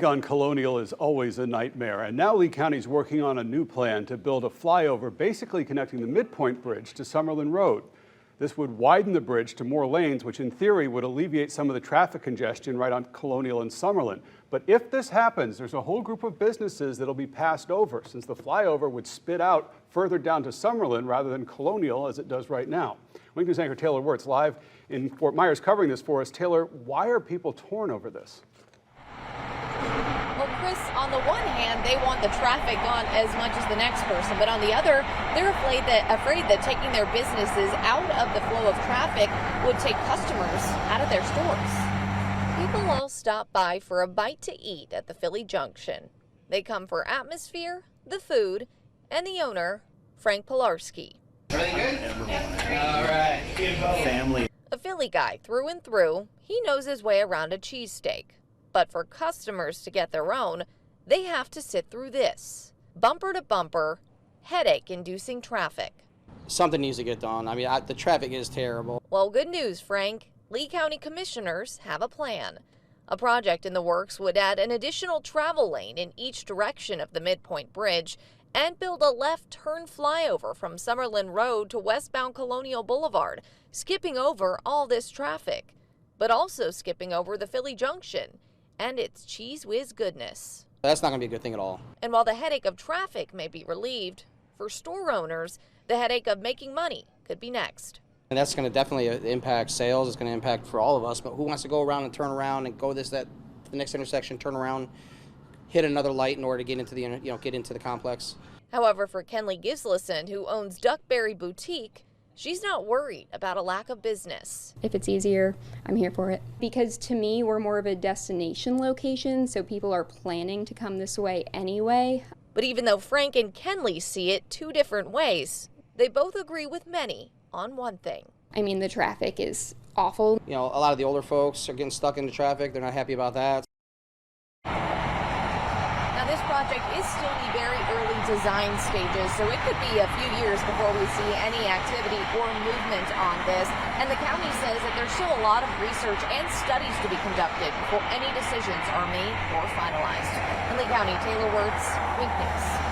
On Colonial is always a nightmare, and now Lee County is working on a new plan to build a flyover basically connecting the Midpoint Bridge to Summerlin Road. This would widen the bridge to more lanes, which in theory would alleviate some of the traffic congestion right on Colonial and Summerlin. But if this happens, there's a whole group of businesses that'll be passed over, since the flyover would spit out further down to Summerlin rather than Colonial as it does right now. Wink News anchor Taylor Wirtz live in Fort Myers covering this for us. Taylor, why are people torn over this? Well, Chris, on the one hand, they want the traffic gone as much as the next person, but on the other, they're afraid that taking their businesses out of the flow of traffic would take customers out of their stores. People all stop by for a bite to eat at the Philly Junction. They come for atmosphere, the food, and the owner, Frank Pilarski. Everything good? All right. Family. A Philly guy through and through, he knows his way around a cheesesteak. But for customers to get their own, they have to sit through this. Bumper to bumper, headache-inducing traffic. Something needs to get done. I mean, the traffic is terrible. Well, good news, Frank. Lee County commissioners have a plan. A project in the works would add an additional travel lane in each direction of the Midpoint Bridge and build a left turn flyover from Summerlin Road to westbound Colonial Boulevard, skipping over all this traffic, but also skipping over the Philly Junction and its cheese whiz goodness. That's not going to be a good thing at all. And while the headache of traffic may be relieved, for store owners, the headache of making money could be next. And that's going to definitely impact sales. It's going to impact for all of us. But who wants to go around and turn around and go the next intersection, turn around, hit another light in order to get into the complex? However, for Kenley Gislason, who owns Duckberry Boutique, she's not worried about a lack of business. If it's easier, I'm here for it. Because to me, we're more of a destination location, so people are planning to come this way anyway. But even though Frank and Kenley see it two different ways, they both agree with many on one thing. I mean, the traffic is awful. You know, a lot of the older folks are getting stuck in the traffic. They're not happy about that. Now, this project is still in the very early design stages, so it could be a few years before we see any activity or movement on this. And the county says that there's still a lot of research and studies to be conducted before any decisions are made or finalized. In Lee County, Taylor Wirtz, Wink News.